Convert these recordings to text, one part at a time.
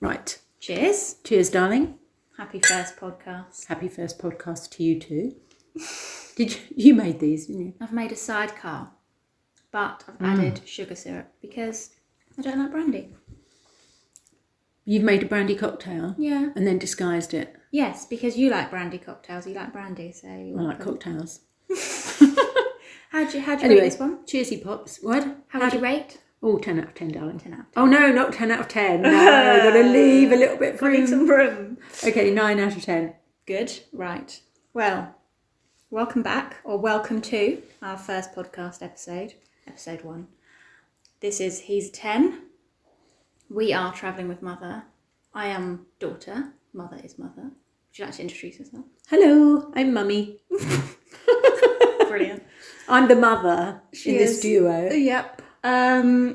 Right. Cheers. Cheers, darling. Happy first podcast. Happy first podcast to you too. You made these, didn't you? I've made a sidecar, but I've added sugar syrup because I don't like brandy. You've made a brandy cocktail? Yeah. And then disguised it? Yes, because you like brandy cocktails. You like brandy, so... I like cocktails. How'd you Anyway, rate this one? Cheersy pops. What? How would you rate? Oh, 10 out of 10, darling. 10 out of 10. Oh, no, not 10 out of 10. No, I've got to leave a little bit for Leave some room. Okay, 9 out of 10. Good. Right. Well, welcome back, or welcome to our first podcast episode, episode 1. This is He's 10. We are travelling with Mother. I am daughter. Mother is Mother. Would you like to introduce yourself? Hello, I'm Mummy. Brilliant. I'm the mother in this duo. Yep.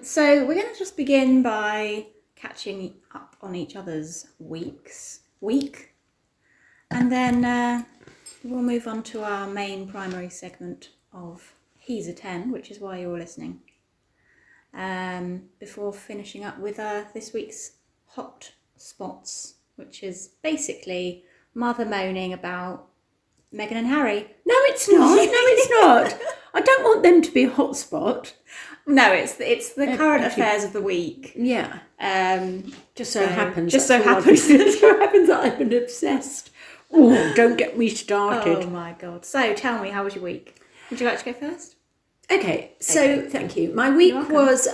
So we're going to just begin by catching up on each other's week, and then we'll move on to our main primary segment of He's a 10, which is why you're listening. Before finishing up with this week's hot spots, which is basically Mother moaning about Meghan and Harry. No, it's not. No, it's not. I don't want them to be a hotspot. No, it's the current affairs of the week. Yeah. Just so happens. Just so happens. Just so happens that I've been obsessed. Oh, don't get me started. Oh my God. So tell me, how was your week? Would you like to go first? Okay. So thank you. My week was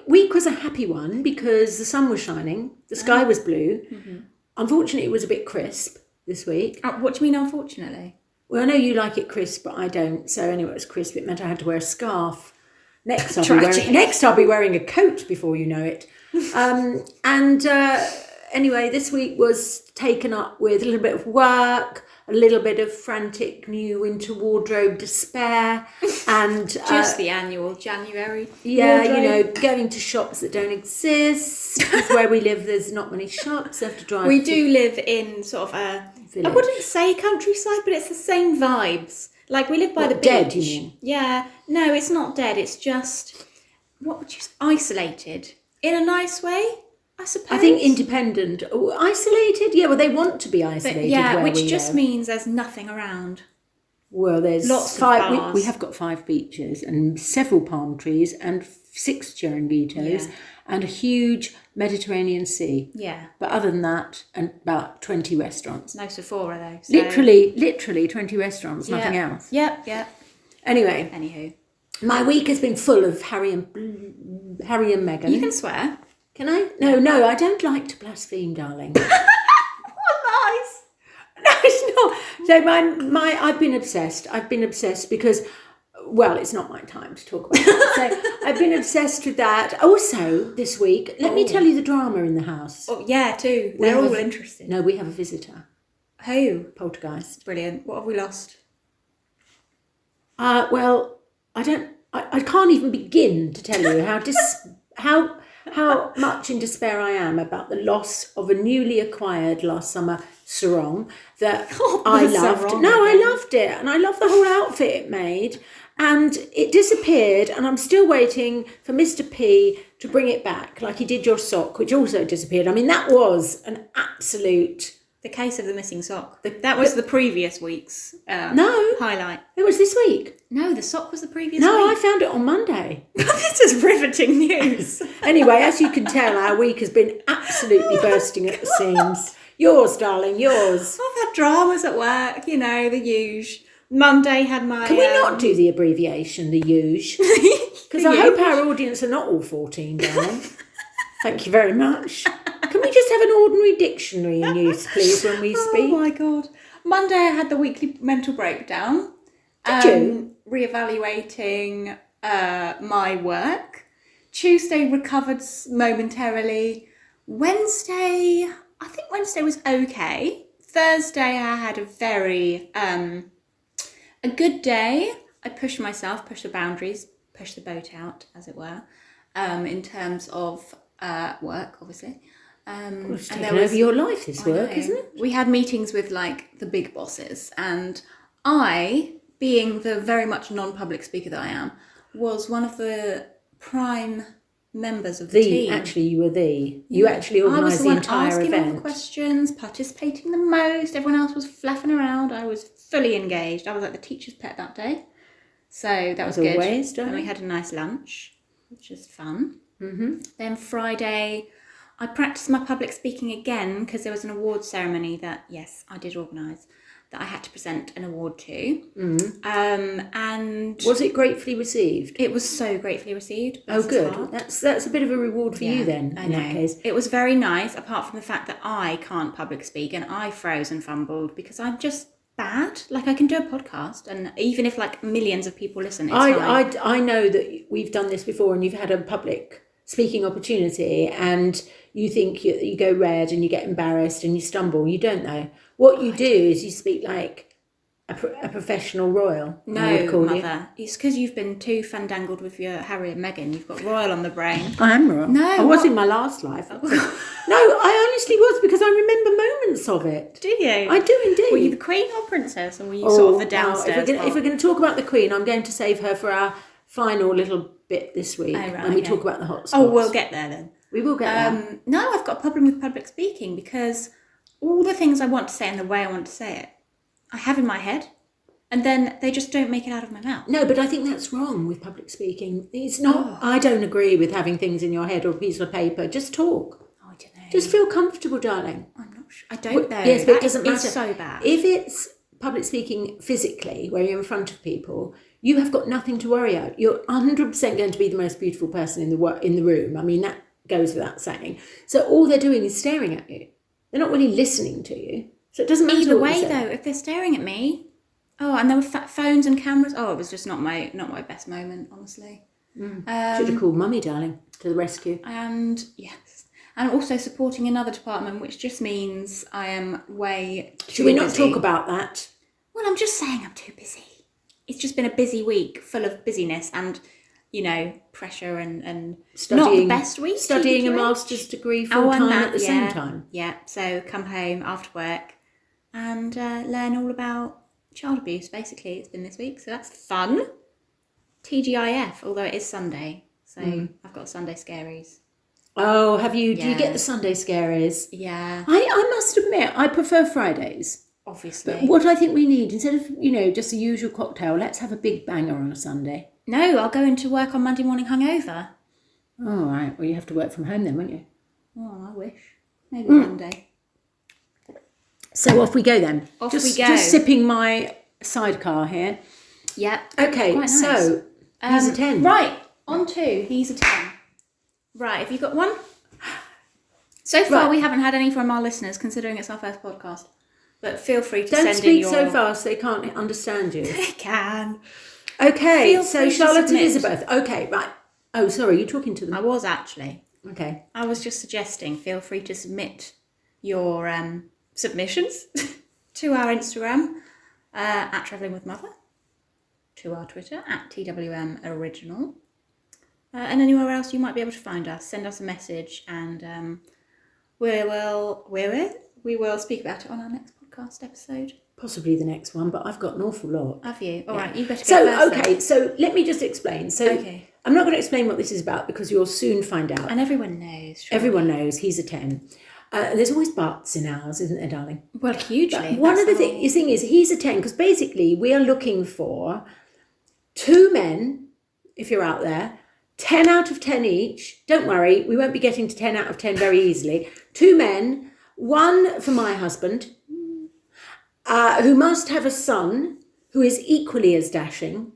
week was a happy one because the sun was shining, the sky was blue. Mm-hmm. Unfortunately, it was a bit crisp this week. What do you mean, unfortunately? Well, I know you like it crisp, but I don't. So anyway, it was crisp. It meant I had to wear a scarf. Next, I'll be wearing a coat before you know it. Anyway, this week was taken up with a little bit of work, a little bit of frantic new winter wardrobe despair, and just the annual January. Yeah, wardrobe. you know, going to shops that don't exist. Because where we live, there's not many shops. I have to drive. We do live in sort of a village. I wouldn't say countryside, but it's the same vibes. Like we live by the beach. Dead, you mean? Yeah, no, it's not dead. It's just isolated in a nice way. I suppose. I think independent. Isolated? Yeah, well, they want to be isolated. But, yeah, where which we just live. means there's nothing around. Well, there's lots of 5. bars. We have got 5 beaches and several palm trees and 6 Chiringuitos and a huge Mediterranean Sea. Yeah. But other than that, and about 20 restaurants. No Sephora though. So. Literally 20 restaurants, nothing else. Yep. Anyway. Anywho. My week has been full of Harry and Meghan. You can swear. Can I? No, I don't like to blaspheme, darling. What nice. No, it's not. So I've been obsessed because, well, it's not my time to talk about it. So I've been obsessed with that. Also, this week, let me tell you the drama in the house. Oh, yeah, too. They're all interested. No, we have a visitor. Who? Poltergeist. Brilliant. What have we lost? Well, I can't even begin to tell you how much in despair I am about the loss of a newly acquired last summer sarong that I loved. I loved it, and I loved the whole outfit it made, and it disappeared, and I'm still waiting for Mr. P to bring it back, like he did your sock, which also disappeared. I mean, that was an absolute... The case of the missing sock. That was the previous week's highlight. It was this week. No, the sock was the previous week. No, I found it on Monday. This is riveting news. Anyway, as you can tell, our week has been absolutely bursting at the seams. Yours, darling, yours. I've had dramas at work, you know, the huge. Monday had my... Can we not do the abbreviation, the huge? Because I hope our audience are not all 14, darling. Thank you very much. Can we just have an ordinary dictionary in use, please, when we speak? Oh, my God. Monday I had the weekly mental breakdown. Did you? Reevaluating my work. Tuesday recovered momentarily. Wednesday, I think Wednesday was okay. Thursday I had a very, a good day. I pushed myself, pushed the boundaries, pushed the boat out, as it were, in terms of work, obviously. And there was over your life, this work, isn't it? We had meetings with like the big bosses, and I, being the very much non-public speaker that I am, was one of the prime members of the team. Actually, you were You actually organised the entire I was the one asking all the event. questions, participating the most. Everyone else was flapping around. I was fully engaged. I was like the teacher's pet that day. So that was good. Always, and we had a nice lunch, which was fun. Mm-hmm. Then Friday, I practiced my public speaking again because there was an award ceremony that, yes, I did organise, that I had to present an award to. And was it gratefully received? It was so gratefully received. Oh, good. That's a bit of a reward for you then, in that case. It was very nice, apart from the fact that I can't public speak and I froze and fumbled because I'm just bad. Like, I can do a podcast, and even if like millions of people listen, it's fine. I know that we've done this before, and you've had a public speaking opportunity, and you think you go red and you get embarrassed and you stumble. You don't know. What you do is you speak like a professional royal. No, Mother. It's because you've been too fandangled with your Harry and Meghan. You've got royal on the brain. I am royal. No, I was in my last life. No, I honestly was, because I remember moments of it. Do you? I do indeed. Were you the Queen or Princess, or were you sort of the downstairs? If we're going to talk about the Queen, I'm going to save her for our final little bit this week when we talk about the hotspots. Oh, we'll get there then. We will get there. No, I've got a problem with public speaking because all the things I want to say and the way I want to say it, I have in my head, and then they just don't make it out of my mouth. No, but I think that's wrong with public speaking. It's not. I don't agree with having things in your head or a piece of paper. Just talk. I don't know. Just feel comfortable, darling. I'm not sure. I don't know. Yes, but it doesn't matter. It's so bad. If it's public speaking physically, where you're in front of people, you have got nothing to worry about. You're 100% going to be the most beautiful person in the room. I mean, that goes without saying. So all they're doing is staring at you. They're not really listening to you. So it doesn't matter. Either way, though, if they're staring at me, and there were phones and cameras. Oh, it was just not my best moment, honestly. Should have called Mummy, darling, to the rescue. And yes, and also supporting another department, which just means I am way too busy. Should we not talk about that? Well, I'm just saying I'm too busy. It's just been a busy week, full of busyness and, pressure and studying, not the best week. Studying a master's degree full time at the same time. Yeah, so come home after work and learn all about child abuse, basically. It's been this week, so that's fun. TGIF, although it is Sunday, so I've got Sunday scaries. Oh, have you? Yeah. Do you get the Sunday scaries? Yeah. I must admit, I prefer Fridays. Obviously. But what I think we need, instead of, just the usual cocktail, let's have a big banger on a Sunday. No, I'll go into work on Monday morning hungover. Oh, right. Well, you have to work from home then, won't you? Oh, I wish. Maybe Monday. So off we go then. We go. Just sipping my sidecar here. Yep. Okay, nice. So he's a 10. Right, on to he's a 10. Right, have you got one? So far we haven't had any from our listeners, considering it's our first podcast. But feel free to send in your... Don't speak so fast they can't understand you. They can. Okay, so Charlotte and Elizabeth. Okay, right. Oh, sorry, you're talking to them. I was actually. Okay. I was just suggesting, feel free to submit your submissions to our Instagram at Travelling with Mother, to our Twitter at TWM Original, and anywhere else you might be able to find us. Send us a message, and we will speak about it on our next podcast episode. Possibly the next one, but I've got an awful lot. Have you? All right, you better go first. Okay, so let me just explain. So I'm not going to explain what this is about because you'll soon find out. And everyone knows. Surely. Everyone knows he's a 10. There's always buts in ours, isn't there, darling? Well, hugely. But one of the things is he's a 10 because basically we are looking for 2 men, if you're out there, 10 out of 10 each. Don't worry, we won't be getting to 10 out of 10 very easily. 2 men, 1 for my husband, who must have a son who is equally as dashing,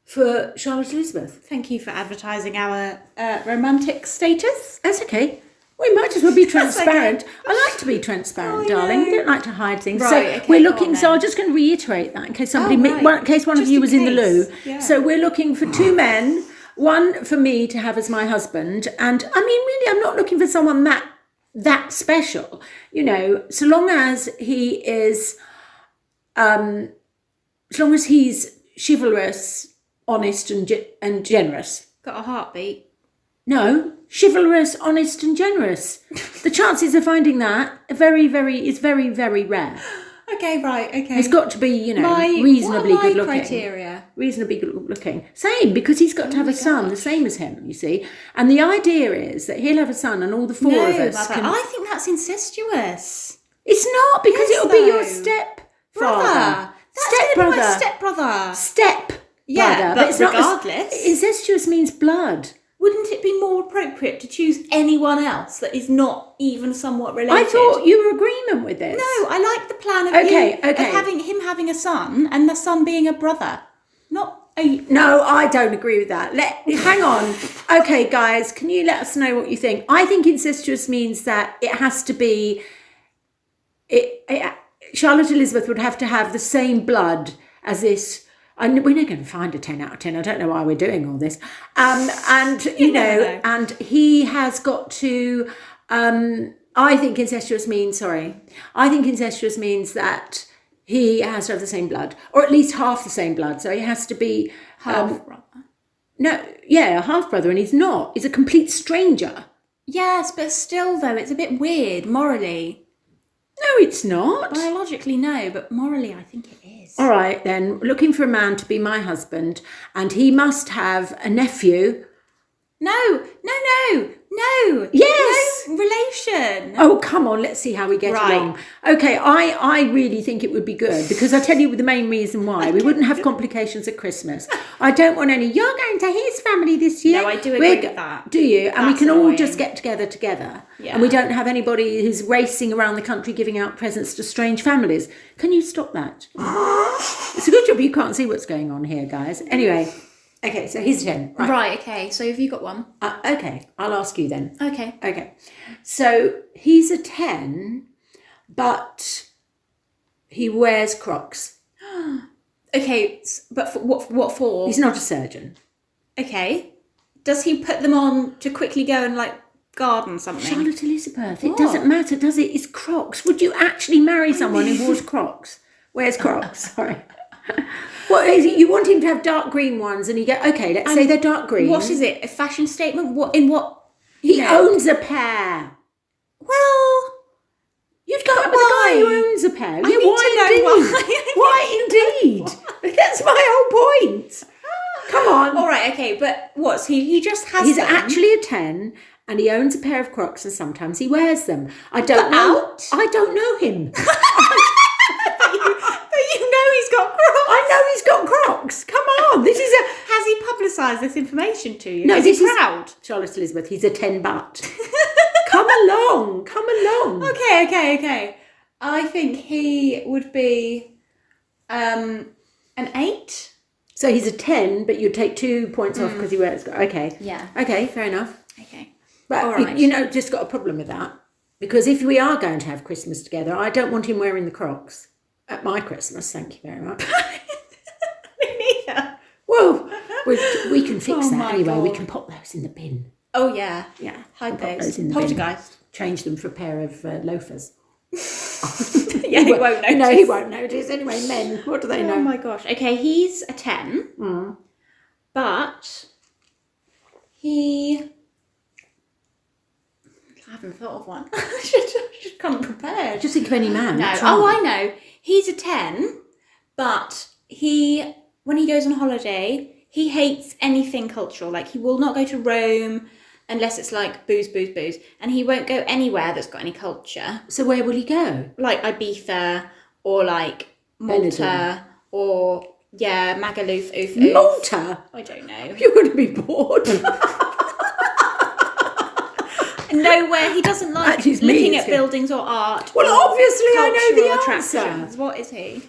for Charlotte Elizabeth. Thank you for advertising our romantic status. That's okay. We might as well be transparent. I like to be transparent, darling. I don't like to hide things. Right, so we're looking. So I'm just going to reiterate that in case in case one of you was in the loo. Yeah. So we're looking for 2 men, 1 for me to have as my husband, and I mean, really, I'm not looking for someone that special. So long as he is, as long as he's chivalrous, honest, and generous. Got a heartbeat. No, chivalrous, honest, and generous. The chances of finding that are very, very rare. Okay, right, okay. He's got to be, reasonably good looking. Criteria? reasonably good looking. Same, because he's got to have a son, the same as him, you see. And the idea is that he'll have a son and all the four of us Mother, I think that's incestuous. It's not, because Yes, it'll be your Brother. stepfather. That's going to be my stepbrother. Step. Yeah, brother. but it's regardless. Incestuous means blood. Wouldn't it be more appropriate to choose anyone else that is not even somewhat related? I thought you were in agreement with this. No, I like the plan of of having a son and the son being a brother. Not a... No, I don't agree with that. Hang on. Okay, guys, can you let us know what you think? I think incestuous means that it has to be... Charlotte Elizabeth would have to have the same blood as this... And we're not going to find a 10 out of 10. I don't know why we're doing all this. And, and he has got to... I think incestuous means that he has to have the same blood, or at least half the same blood. So he has to be... half-brother. A half-brother, and he's not. He's a complete stranger. Yes, but still, though, it's a bit weird, morally. No, it's not. Biologically, no, but morally, I think it is. All right, then, looking for a man to be my husband, and he must have a nephew. No. Yes. No relation. Oh, come on, let's see how we get along. Okay, I really think it would be good, because I'll tell you the main reason why. We wouldn't have complications at Christmas. I don't want any, you're going to his family this year. No, I do agree with that. Do you? And we That's can all annoying. just get together. Yeah. And we don't have anybody who's racing around the country giving out presents to strange families. Can you stop that? It's a good job you can't see what's going on here, guys. Anyway... Okay, so he's 10. Right, okay. So have you got one? Okay, I'll ask you then. Okay. So he's a 10, but he wears Crocs. Okay, but what for? He's not a surgeon. Okay. Does he put them on to quickly go and, garden something? Charlotte Elizabeth, it doesn't matter, does it? It's Crocs. Would you actually marry someone who wears Crocs? Wears Crocs, sorry. What is it? You want him to have dark green ones, and you go, okay, let's say they're dark green. What is it? A fashion statement? He owns a pair. Well, you'd go out with a guy who owns a pair. I need to know why. Why indeed? That's my whole point. Come on. All right, okay, but what's he just has He's them. actually a 10, and he owns a pair of Crocs, and sometimes he wears them. I don't know. I don't know him. But you know he's got Crocs. I know he's got Crocs. Come on. This is a... Has he publicised this information to you? No, is he proud? Charlotte Elizabeth, he's a 10 but. Come along. Okay. I think he would be an 8. So he's a 10, but you'd take 2 points off because he wears... Okay. Yeah. Okay, fair enough. Okay. But, All right. just got a problem with that. Because if we are going to have Christmas together, I don't want him wearing the Crocs at my Christmas. Thank you very much. Me neither. Well, we can fix that anyway. God. We can pop those in the bin. Oh, yeah. Yeah. Hide Pop those. in the bin. Poltergeist. Change them for a pair of loafers. Yeah, he won't notice. No, he won't notice. Anyway, men, what do they know? Oh, my gosh. Okay, he's a 10. But he... I haven't thought of one. I should come prepared. Just think of any man. No. Oh, I know. He's a 10, but when he goes on holiday, he hates anything cultural. Like, he will not go to Rome unless it's like booze. And he won't go anywhere that's got any culture. So where will he go? Like Ibiza or like Malta Benidorm. or, Magaluf, oof. Malta? I don't know. You're going to be bored. Nowhere. He doesn't like Actually, it's looking me, at isn't it? buildings or art. Well, or obviously I know the cultural answer. attractions. What is he?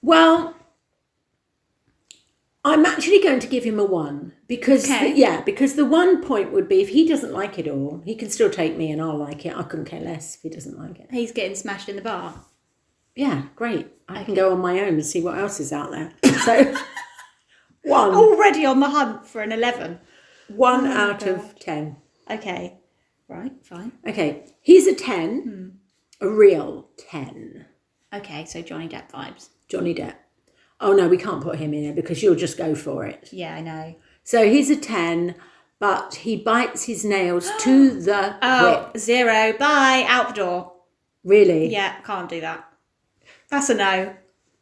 Well, I'm actually going to give him a 1 because because the 1 point would be if he doesn't like it all, he can still take me and I'll like it. I couldn't care less if he doesn't like it. He's getting smashed in the bar. Yeah, great. I can go on my own and see what else is out there. So 1. Already on the hunt for an 11. 1 out of 10. Okay. Right, fine. Okay, he's a 10, a real 10. Okay, so Johnny Depp vibes. Johnny Depp. Oh no, we can't put him in there because you'll just go for it. Yeah, I know. So he's a 10, but he bites his nails to the whip. 0. Bye. Out the door. Really? Yeah, can't do that. That's a no.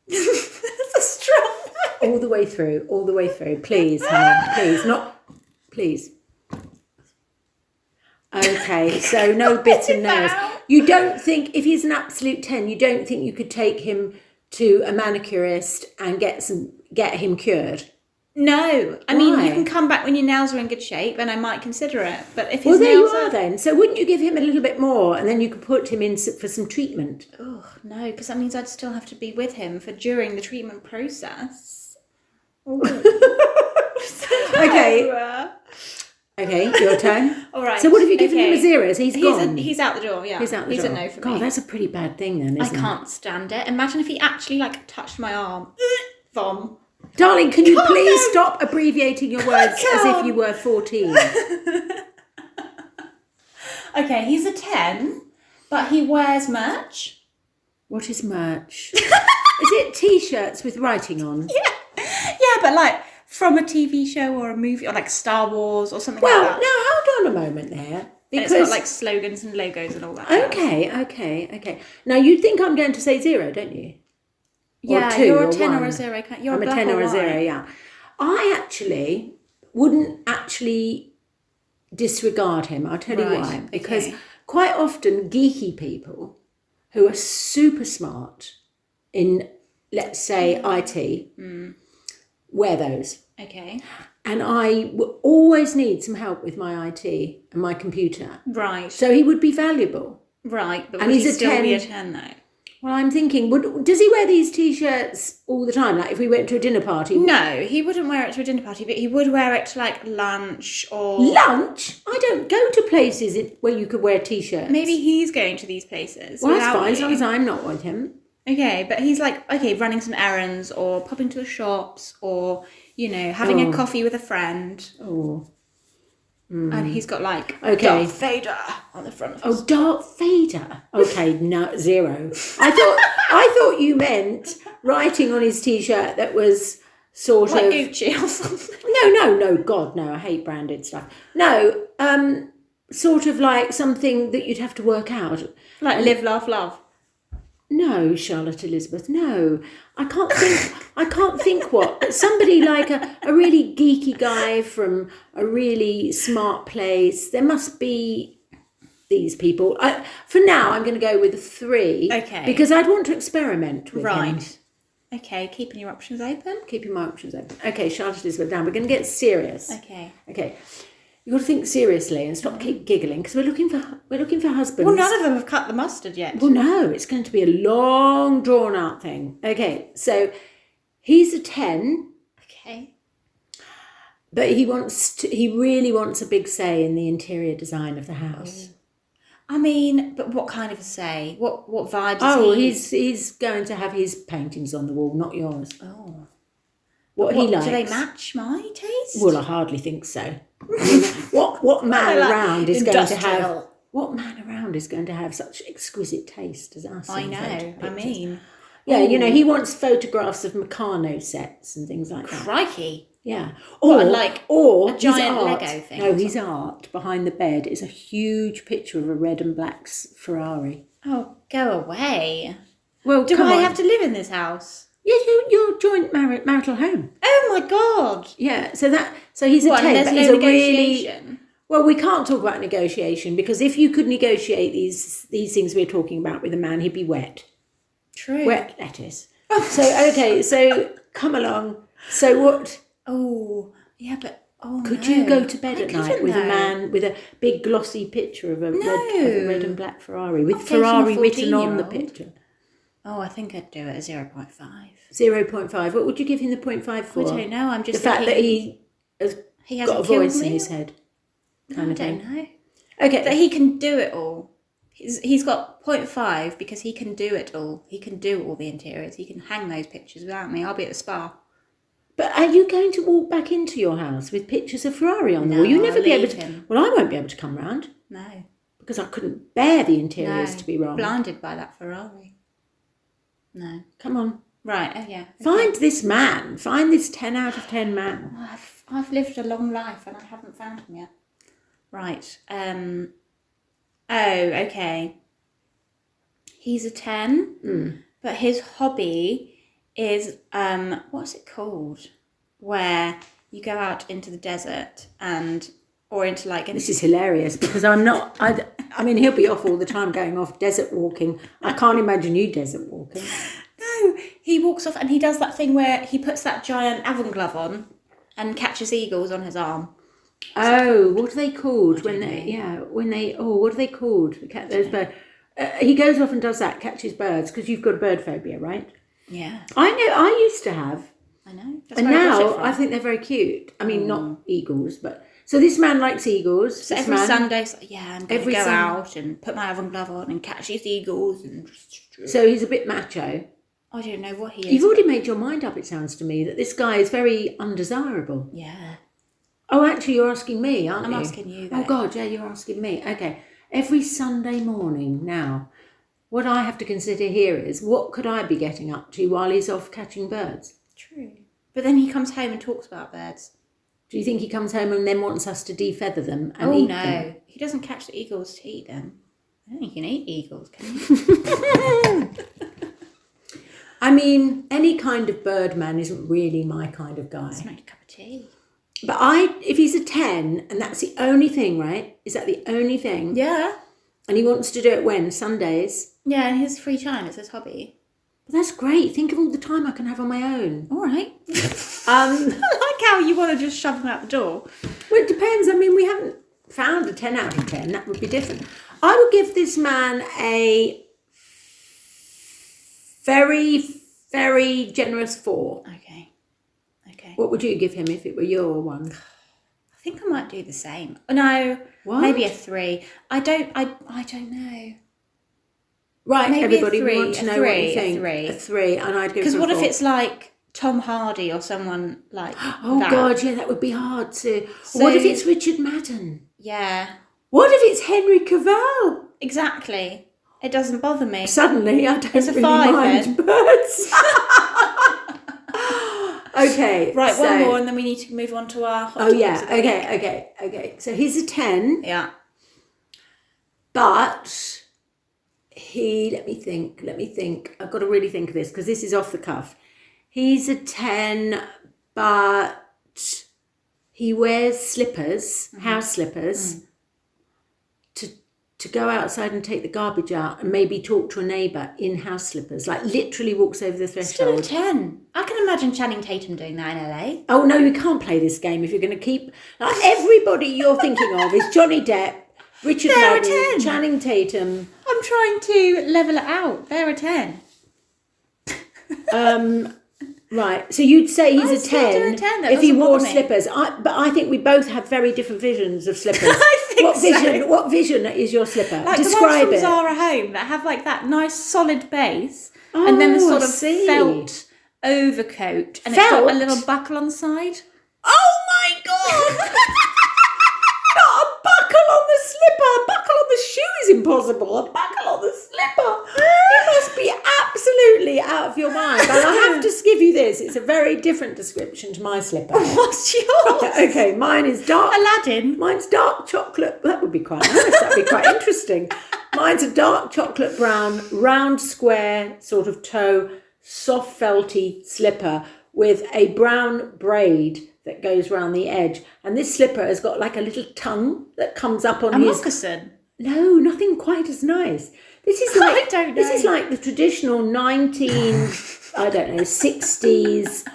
That's a strong no. all the way through, please, honey, please, please. Okay, so no bits and nails. You don't think, if he's an absolute 10, you don't think you could take him to a manicurist and get him cured? No. I mean, you can come back when your nails are in good shape and I might consider it. But if his well, there nails you are then. So wouldn't you give him a little bit more and then you could put him in for some treatment? Oh, no, because that means I'd still have to be with him during the treatment process. Okay, your turn. All right. So what have you given him a 0? So he's gone. He's out the door, yeah. He's out the door. He's a no for me. God, that's a pretty bad thing then, isn't it? I can't stand it. Imagine if he actually, touched my arm. Vom. Darling, can you please stop abbreviating your words as if you were 14? Okay, he's a 10, but he wears merch. What is merch? Is it T-shirts with writing on? Yeah, but from a TV show or a movie or Star Wars or something like that. Well, now hold on a moment there. Because it's got slogans and logos and all that. Okay. Now you think I'm going to say 0, don't you? Yeah, or 2, you're a or 10 1. or a 0. You're I'm a 10 or a 0, yeah. I actually wouldn't disregard him. I'll tell you why. Because quite often geeky people who are super smart in, let's say, IT, wear those. Okay. And I always need some help with my IT and my computer. Right. So he would be valuable. Right, but and would he's he a still 10. be a 10 though? Well, I'm thinking, does he wear these T-shirts all the time? If we went to a dinner party? No, he wouldn't wear it to a dinner party, but he would wear it to lunch or... Lunch? I don't go to places where you could wear T-shirts. Maybe he's going to these places. Well, that's fine, as long as I'm not with him. Okay, but he's running some errands or popping to the shops or, having a coffee with a friend. Oh. And he's got Darth Vader on the front of his... Oh, Darth Vader. Okay, no, 0. I thought you meant writing on his T-shirt that was sort of Gucci or something. No, God, no, I hate branded stuff. No, sort of something that you'd have to work out. Live, laugh, love. No, Charlotte Elizabeth, no. I can't think what. Somebody a really geeky guy from a really smart place. There must be these people. For now, I'm going to go with a 3. Okay. Because I'd want to experiment with him. Right. Okay, keeping your options open. Keeping my options open. Okay, Charlotte Elizabeth, now we're going to get serious. Okay. You've got to think seriously and stop keep giggling because we're looking for husbands. Well, none of them have cut the mustard yet. Well, no, it's going to be a long, drawn-out thing. Okay, so he's a 10. Okay. But he really wants a big say in the interior design of the house. I mean, but what kind of a say? What vibe does Oh, he... he's going to have his paintings on the wall, not yours. Oh. What he likes. Do they match my taste? Well, I hardly think so. I mean, what man around is going to have... What man around is going to have such exquisite taste as us? I know, I mean... Yeah, he wants photographs of Meccano sets and things like that. Crikey. Yeah. Or a giant Lego thing. No, his art behind the bed is a huge picture of a red and black Ferrari. Oh, go away. Well, do I have to live in this house? Yeah, your joint marital home. Oh my God. Yeah, so he's a 10, there's but no he's a negotiation? really... Well, we can't talk about negotiation because if you could negotiate these things we're talking about with a man, he'd be wet. True. Wet lettuce. So come along. So what... Oh, yeah, but... Oh, could you go to bed at night with a man with a big glossy picture of a red and black Ferrari with Ferrari written on the picture? Oh, I think I'd do it at 0.5. 0.5. What would you give him the 0.5 for? I don't know. I'm just the fact that he has got a voice in his head. I don't know. Okay. That he can do it all. He's got 0.5 because he can do it all. He can do all the interiors. He can hang those pictures without me. I'll be at the spa. But are you going to walk back into your house with pictures of Ferrari on the wall? You'll never be able to. Well, I won't be able to come round. No. Because I couldn't bear the interiors to be wrong. Blinded by that Ferrari. No. Come on. Right, oh yeah. Okay. Find this man. Find this 10 out of 10 man. I've lived a long life and I haven't found him yet. Right. Oh, okay. He's a 10, but his hobby is what's it called? Where you go out into the desert or into like... This is hilarious because I'm not... I mean, he'll be off all the time going off desert walking. I can't imagine you desert walking. No, he walks off and he does that thing where he puts that giant Avon glove on and catches eagles on his arm. Oh, what are they called what are they called? Those birds. He goes off and does that, catches birds, because you've got a bird phobia, right? Yeah. I know, I used to have. I know. And now I think they're very cute. I mean, not eagles, but... So this man likes eagles. So every Sunday, I'm going to go out and put my Avon glove on and catch these eagles. So he's a bit macho. I don't know what he is. You've already made your mind up, it sounds to me, that this guy is very undesirable. Yeah. Oh, actually, you're asking me, aren't you? I'm asking you, though. Oh, God, yeah, you're asking me. Okay. Every Sunday morning now, what I have to consider here is, what could I be getting up to while he's off catching birds? True. But then he comes home and talks about birds. Do you think he comes home and then wants us to defeather them and eat them? He doesn't catch the eagles to eat them. I don't think you can eat eagles, can you? I mean, any kind of birdman isn't really my kind of guy. It's not a cup of tea. But if he's a 10, and that's the only thing, right? Is that the only thing? Yeah. And he wants to do it when? Sundays? Yeah, and his free time, it's his hobby. But that's great. Think of all the time I can have on my own. All right. I like how you want to just shove him out the door. Well, it depends. I mean, we haven't found a 10 out of 10. That would be different. I would give this man a very, very generous 4. Okay. What would you give him if it were your one? I think I might do the same. No, what? Maybe a 3. I don't know. Right, maybe everybody, we want to know what you think. A 3, and I'd go for a 4. Because what if it's like Tom Hardy or someone like that? God, yeah, that would be hard to... So, what if it's Richard Madden? Yeah. What if it's Henry Cavill? Exactly. It doesn't bother me. Suddenly, I don't really 5, mind birds. Okay. Right, one more, and then we need to move on to our... Okay. So he's a 10. Yeah. But... let me think. I've got to really think of this because this is off the cuff. He's a 10, but he wears slippers, house slippers, to go outside and take the garbage out and maybe talk to a neighbour in house slippers, like literally walks over the threshold. Still a 10. I can imagine Channing Tatum doing that in LA. Oh, no, you can't play this game if you're going to keep... Like, everybody you're thinking of is Johnny Depp, Richard Madden, Channing Tatum. I'm trying to level it out. They're a 10. Right, so you'd say he's a 10, if he wore slippers. But I think we both have very different visions of slippers. I think What vision is your slipper? Like Describe the ones from it. Zara Home that have like that nice solid base and then the sort of felt overcoat and it's got a little buckle on the side. Oh my God! Not a buckle on the slipper. A buckle on the shoe is impossible. A buckle on the slipper. You must be absolutely out of your mind. And I have to give you this. It's a very different description to my slipper. What's yours? Okay, mine is dark. Aladdin. Mine's dark chocolate. That would be quite nice. That would be quite interesting. Mine's a dark chocolate brown, round square sort of toe, soft felty slipper with a brown braid that goes round the edge. And this slipper has got like a little tongue that comes up on his... moccasin? No, nothing quite as nice. This is like... I don't know. This is like the traditional 60s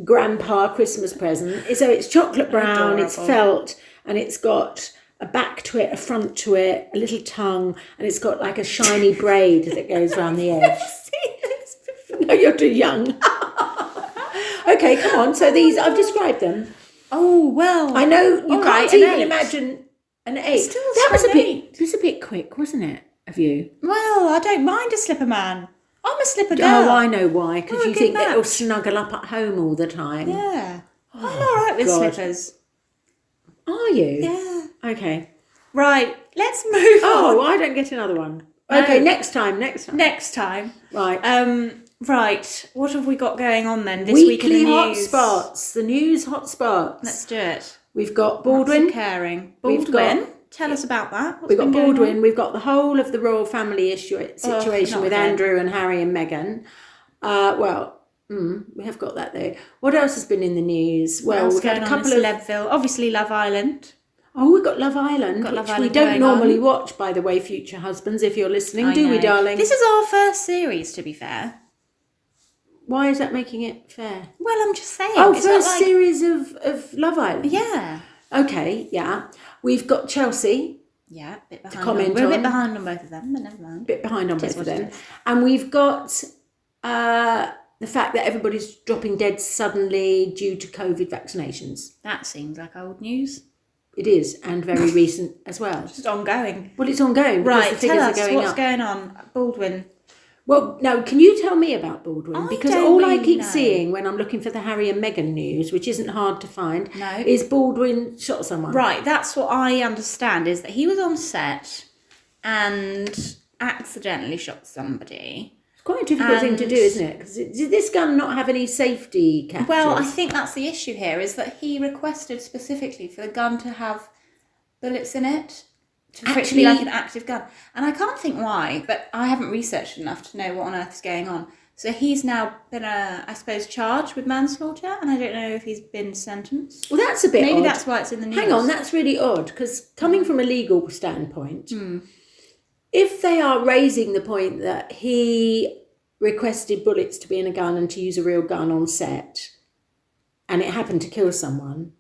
grandpa Christmas present. So it's chocolate brown, Adorable. It's felt, and it's got a back to it, a front to it, a little tongue, and it's got like a shiny braid that goes around the edge. No, you're too young. Okay, come on. So these, I've described them. Oh, well. I know you can't even imagine an 8. That was a bit quick, wasn't it, of you? Well, I don't mind a slipper man. I'm a slipper girl. Oh, I know why. Because you think match. that it'll snuggle up at home all the time. Yeah. I'm all right with slippers. Are you? Yeah. Okay. Right, let's move on. Oh, I don't get another one. Okay, next time. Next time. Right. Right, what have we got going on then this week in the news? Hotspots. The news hotspots. Let's do it. We've got Baldwin. Caring. We've Baldwin. Tell us about that. We've got Baldwin. We've got the whole of the royal family situation with again. Andrew and Harry and Meghan. We have got that though. What else has been in the news? Well, What's we've had going a on in couple of. Celebville? Obviously, Love Island. Oh, we've got Love Island, Got Love which Island we don't going normally on. watch, by the way, future husbands, if you're listening. I Do we, know. darling? This is our first series, to be fair. Why is that making it fair? Well, I'm just saying. Oh, it's first not like... series of Love Island. Yeah. Okay, yeah. We've got Chelsea. Yeah, a bit behind. Comment We're a bit on. behind on both of them, but never mind. Bit behind on both of what it them. is. And we've got the fact that everybody's dropping dead suddenly due to COVID vaccinations. That seems like old news. It is, and very recent as well. Just ongoing. Well, it's ongoing because the Right, figures tell us are going what's up. going on. Baldwin. Well, no, can you tell me about Baldwin? I Because don't all I really keep know. seeing when I'm looking for the Harry and Meghan news, which isn't hard to find, No. is Baldwin shot someone. Right, that's what I understand, is that he was on set and accidentally shot somebody. It's quite a difficult thing to do, And- isn't it? Because did this gun not have any safety catches? Well, I think that's the issue here, is that he requested specifically for the gun to have bullets in it. For it to be Actually- like an active gun. And I can't think why, but I haven't researched enough to know what on earth is going on. So he's now been, I suppose, charged with manslaughter, and I don't know if he's been sentenced. Well, that's a bit Maybe odd. that's why it's in the news. Hang on, that's really odd, because coming from a legal standpoint, if they are raising the point that he requested bullets to be in a gun and to use a real gun on set, and it happened to kill someone,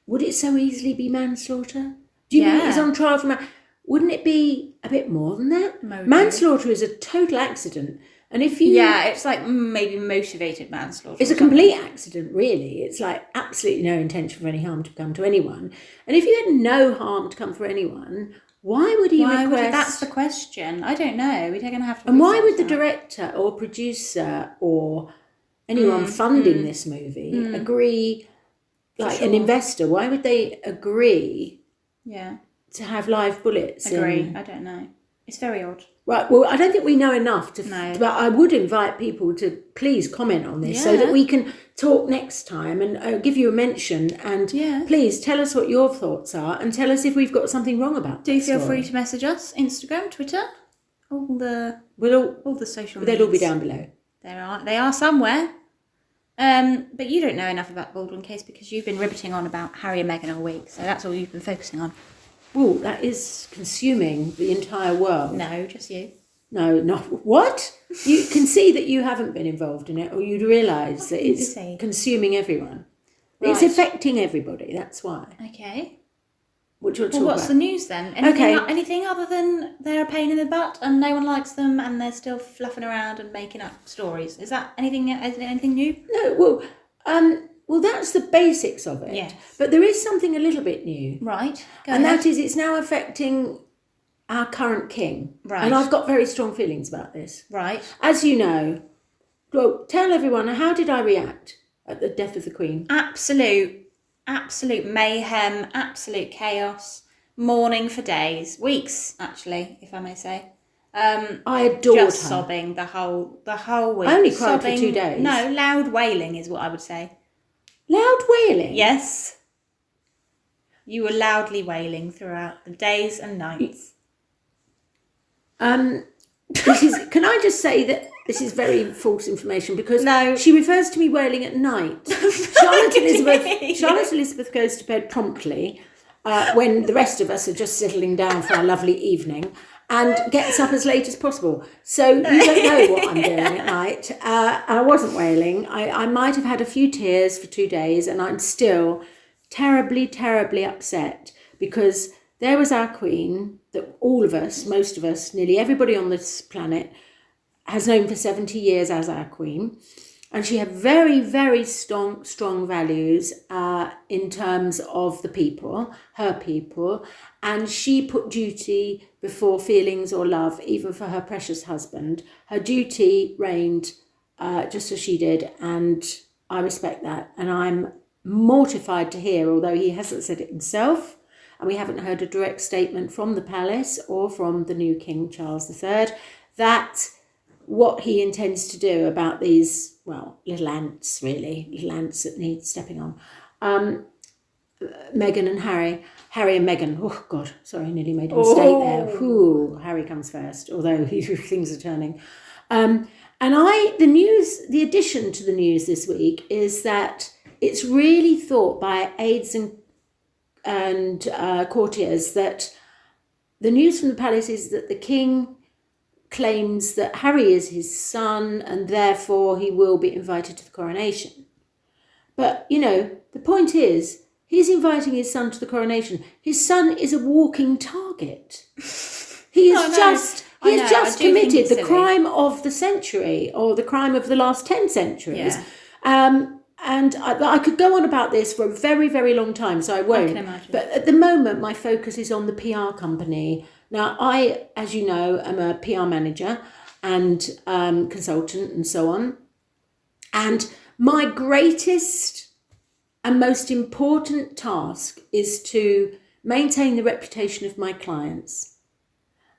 would it so easily be manslaughter? Do you think Yeah. he's on trial for wouldn't it be a bit more than that? Maybe. Manslaughter is a total accident. And if you... Yeah, it's like maybe motivated manslaughter. It's a complete accident, really. It's like absolutely no intention for any harm to come to anyone. And if you had no harm to come for anyone, why would he request... That's the question. I don't know. We're going to have to. And why research would the that. director or producer or anyone funding this movie agree, like an investor, why would they agree Yeah, to have live bullets agree. in... I don't know. It's very odd. Right, well, I don't think we know enough to... No. But I would invite people to please comment on this so Yeah. that we can talk next time and give you a mention. And Yeah. please tell us what your thoughts are and tell us if we've got something wrong about Do that feel story. free to message us, Instagram, Twitter, all the social media. They'll all be down below. They are somewhere. But you don't know enough about Baldwin case because you've been ribbiting on about Harry and Meghan all week, so that's all you've been focusing on. Well, that is consuming the entire world. No, just you. No, not... What? You can see that you haven't been involved in it, or you'd realise that did you it's say? consuming everyone. It's Right. affecting everybody, that's why. Okay. Which we'll talk Well, what's about. the news then? Anything other than they're a pain in the butt and no one likes them and they're still fluffing around and making up stories? Is that anything new? No, well, that's the basics of it. Yes. But there is something a little bit new. Right. Go And ahead. that is it's now affecting our current king. Right. And I've got very strong feelings about this. Right. As you know, well, tell everyone, how did I react at the death of the Queen? Absolute mayhem, absolute chaos, mourning for days, weeks actually, if I may say. I adored Just her. sobbing the whole week. I only cried for Sobbing- 2 days. No, loud wailing is what I would say. Loud wailing? Yes. You were loudly wailing throughout the days and nights. Can I just say that this is very false information because No. she refers to me wailing at night. Charlotte Elizabeth goes to bed promptly when the rest of us are just settling down for our lovely evening and gets up as late as possible. So you don't know what I'm doing at night. I wasn't wailing. I might have had a few tears for 2 days and I'm still terribly, terribly upset because there was our Queen that all of us, most of us, nearly everybody on this planet has known for 70 years as our Queen. And she had very, very strong values in terms of the people, her people. And she put duty before feelings or love, even for her precious husband. Her duty reigned just as she did. And I respect that. And I'm mortified to hear, although he hasn't said it himself, and we haven't heard a direct statement from the palace or from the new King Charles III, that what he intends to do about these, well, little ants that need stepping on. Meghan and Harry and Meghan. Oh, God, sorry, I nearly made a mistake there. Ooh, Harry comes first, although things are turning. The addition to the news this week is that it's really thought by aides and courtiers that the news from the palace is that the king claims that Harry is his son and therefore he will be invited to the coronation. But, the point is, he's inviting his son to the coronation. His son is a walking target. He has just committed the crime of the century, or the crime of the last 10 centuries. Yeah. And I could go on about this for a very, very long time, so I won't. I can imagine. But at the moment, my focus is on the PR company. Now, I, as you know, am a PR manager and consultant and so on. And my greatest and most important task is to maintain the reputation of my clients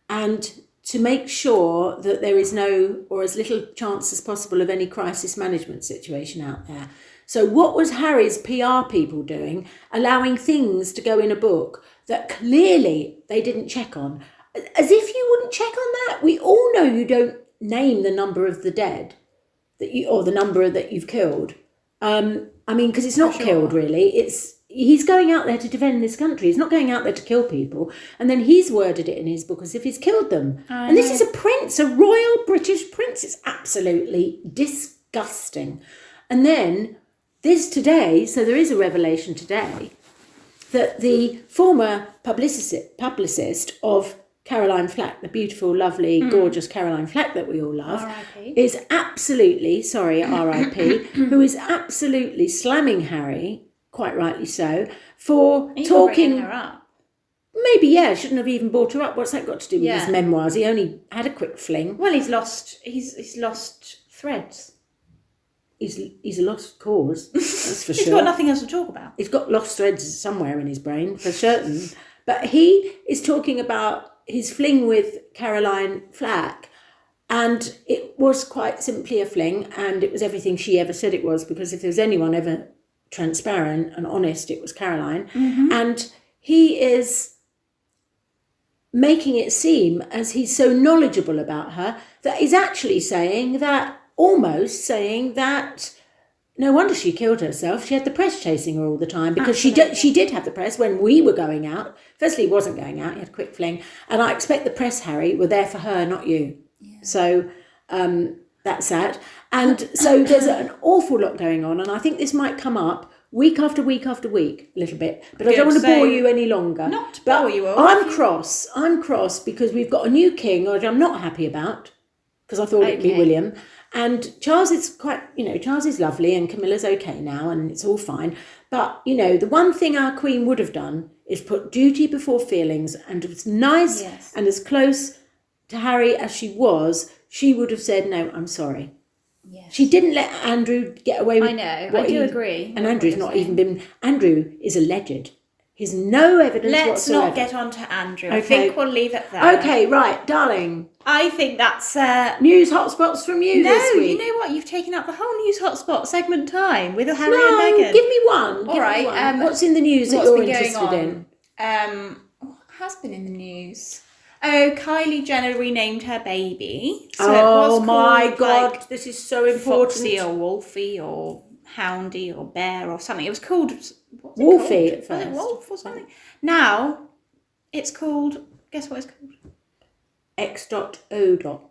and to make sure that there is no, or as little chance as possible, of any crisis management situation out there. So what was Harry's PR people doing, allowing things to go in a book that clearly they didn't check on? As if you wouldn't check on that. We all know you don't name the number of the dead or the number that you've killed. Because it's not killed really. He's going out there to defend this country. He's not going out there to kill people. And then he's worded it in his book as if he's killed them. And this is a prince, a royal British prince. It's absolutely disgusting. And then this today, so there is a revelation today, that the former publicist of Caroline Flack, the beautiful, lovely, gorgeous Caroline Flack that we all love, R.I.P. is absolutely, R.I.P., who is absolutely slamming Harry, quite rightly so, for talking. Her up. Maybe, shouldn't have even brought her up. What's that got to do with his memoirs? He only had a quick fling. Well, he's lost threads. He's a lost cause, that's for sure. He's got nothing else to talk about. He's got lost threads somewhere in his brain, for certain. But he is talking about his fling with Caroline Flack, and it was quite simply a fling, and it was everything she ever said it was, because if there was anyone ever transparent and honest, it was Caroline. Mm-hmm. And he is making it seem, as he's so knowledgeable about her, that he's actually almost saying that no wonder she killed herself. She had the press chasing her all the time, because she did have the press when we were going out. Firstly, he wasn't going out. He had a quick fling. And I expect the press, Harry, were there for her, not you. Yeah. So that's that. And so there's an awful lot going on. And I think this might come up week after week after week, a little bit. But I don't want to bore you any longer. Not to bore you all. I'm cross because we've got a new king, which I'm not happy about, because I thought it'd be William. And Charles is Charles is lovely, and Camilla's okay now, and it's all fine. But, the one thing our Queen would have done is put duty before feelings, and as nice and as close to Harry as she was, she would have said, no, I'm sorry. Yes. She didn't let Andrew get away with I know, I do agree. And Andrew's not even been... Andrew is alleged. He's no evidence whatsoever. Let's not get on to Andrew. Okay. I think we'll leave it there. Okay, right, darling. I think that's... News hotspots from you this week. No, you know what? You've taken up the whole news hotspot segment time with Harry and Meghan. Give me one. All right. What's in the news that you're interested in? What has been in the news? Oh, Kylie Jenner renamed her baby. So it was my God, this is so important. Foxy or Wolfie or Houndy or Bear or something. It was called... Wolfie at first. Was it Wolf or something? Now, it's called... Guess what it's called? X.O.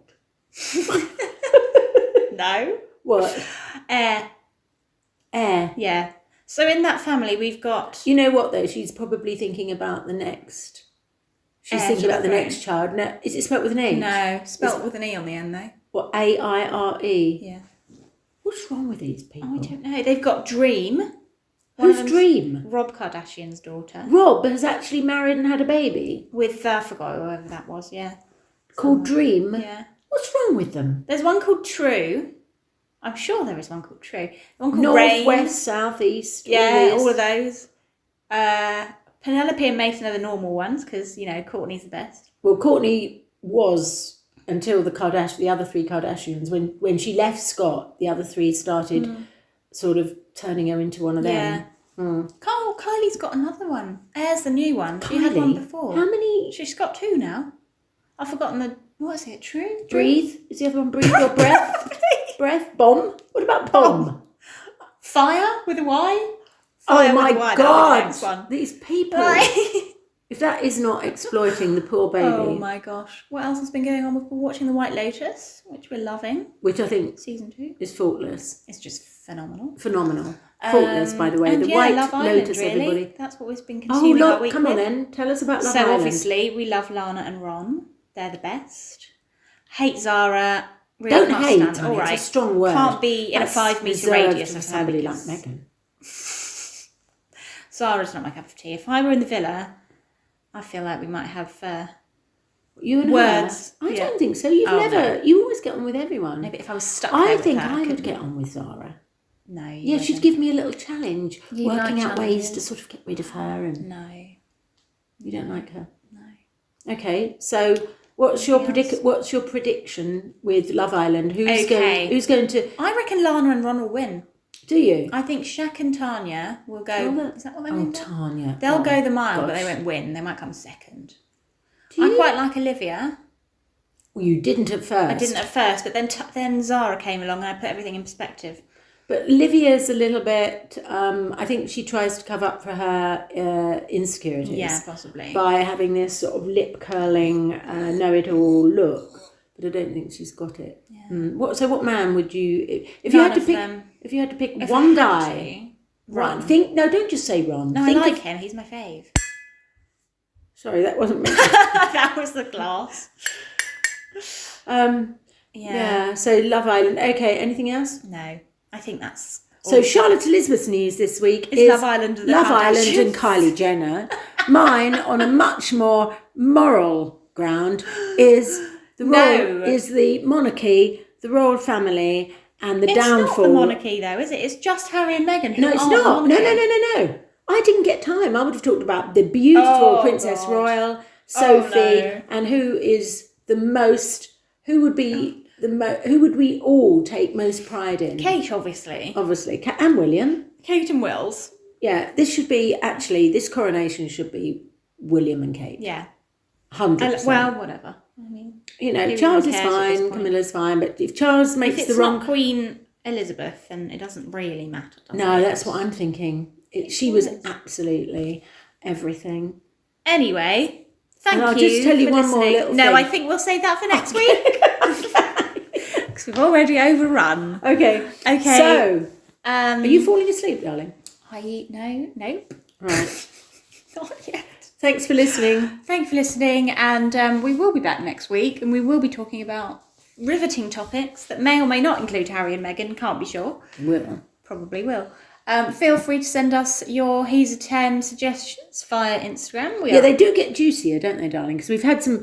No. What? Air. Yeah. So in that family, we've got... You know what, though? She's probably thinking about the next... She's thinking about the next child. No, is it spelled with an E? No, spelled with an E on the end, though. What, A-I-R-E? Yeah. What's wrong with these people? Oh, I don't know. They've got Dream. Who's Dream? Rob Kardashian's daughter. Rob has actually married and had a baby? With, I forgot whoever that was, yeah. Called Dream? Yeah. What's wrong with them? There's one called True. I'm sure there is one called True. One called North, Rain. West, South, East. Yeah, all of those. Penelope and Mason are the normal ones because, Courtney's the best. Well, Courtney was until the other three Kardashians. When she left Scott, the other three started sort of turning her into one of them. Yeah. Kylie's got another one. Air's the new one. Kylie? She had one before. How many? She's got two now. I've forgotten what is it? True? Breathe. Is the other one breathe or breath? Breath. Bomb. What about bomb? Fire with a Y? Oh Fire my with a Y, that'll be the God. next one. These people. Right. If that is not exploiting the poor baby. Oh my gosh. What else has been going on? We've been watching The White Lotus, which we're loving. Which I think Season 2. is faultless. It's just phenomenal. Phenomenal. Faultless, by the way. And The White Love Island, Lotus, really. everybody. That's what we've been Oh, consuming our look, week come on with. then. Tell us about Love So Island. obviously, we love Lana and Ron. They're the best. Hate Zara. Really Don't can't hate, stand. honey, All right. it's a strong word. Can't be in That's a 5 metre reserved radius for of her somebody like because Meghan. Zara's not my cup of tea. If I were in the villa, I feel like we might have You and words. her? I Yeah. don't think so. You've Oh, never. no. You always get on with everyone. Maybe if I was stuck I there with think her, I would couldn't- get on with Zara. No, you Yeah, she'd wouldn't. give me a little challenge, You working like out ways to challenges? sort of get rid of her, and No. you don't like her. No. Okay, so what's your Anything else? What's your prediction with Love Island? Who's Okay. going to? I reckon Lana and Ron will win. Do you? I think Shaq and Tanya will go. Is that what they Oh, mean? Tanya. They'll Oh, go the mile, but gosh. they won't win. They might come second. Do I you? quite like Olivia. Well, you didn't at first. I didn't at first, but then Zara came along and I put everything in perspective. But Livia's a little bit. I think she tries to cover up for her insecurities. Yeah, possibly. By having this sort of lip curling, know-it-all look. But I don't think she's got it. Yeah. So what man would you? If you None had to of pick, them. if you had to pick If one I had guy, to, Ron. Don't just say Ron. No, Think I like of- him. He's my fave. Sorry, that wasn't me. That was the glass. Yeah. So Love Island. Okay. Anything else? No, I think that's. So Charlotte Elizabeth's news this week is Love Island and the Love Island Kardashians. and Kylie Jenner. Mine, on a much more moral ground, is the monarchy, the royal family, and the downfall. It's not the monarchy though, is it? It's just Harry and Meghan. Who No, it's are not. the No. monarchy. I didn't get time. I would have talked about the beautiful Princess God. Royal, Sophie, no. and who is the most. Who would be who would we all take most pride in? Kate, obviously. Obviously, and William. Kate and Wills. Yeah, this coronation should be William and Kate. Yeah. 100%. Well, whatever. I mean, who Charles even is cares at this fine, point? Camilla's fine, but if Charles makes if the it's wrong... not Queen Elizabeth, then it doesn't really matter, does No, it? that's what I'm thinking. She was absolutely everything. Anyway, thank And I'll you just tell you for one more listening. little No, thing. I think we'll save that for next week. Because we've already overrun. Okay. Okay. So, are you falling asleep, darling? Nope. Right. Not yet. Thanks for listening. Thank you for listening, and we will be back next week, and we will be talking about riveting topics that may or may not include Harry and Meghan. Can't be sure. Will. Probably will. Feel free to send us your He's a 10 suggestions via Instagram. They do get juicier, don't they, darling? Because we've had some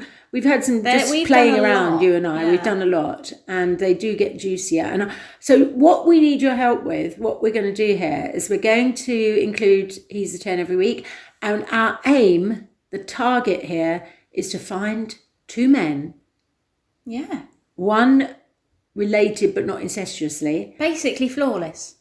just we've playing done a around, lot, you and I. yeah. We've done a lot, and they do get juicier. And so what we need your help with, what we're going to do here, is we're going to include He's a 10 every week. And our aim, the target here, is to find 2 men. Yeah. One related but not incestuously. Basically flawless.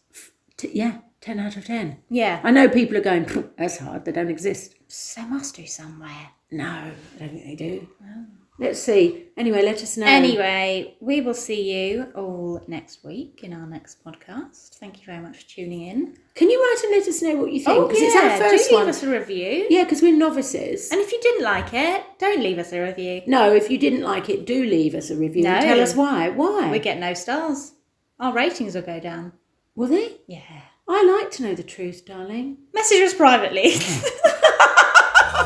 10 out of 10. Yeah. I know people are going, that's hard, they don't exist. They must do somewhere. No, I don't think they do. Oh. Let's see. Anyway, let us know. Anyway, we will see you all next week in our next podcast. Thank you very much for tuning in. Can you write and let us know what you think? Oh, Because it's our first do one. leave us a review. Yeah, because we're novices. And if you didn't like it, don't leave us a review. No, if you didn't like it, do leave us a review. No. Tell us why. Why? We get no stars. Our ratings will go down. Will they? Yeah. I like to know the truth, darling. Message us privately.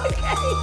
Okay.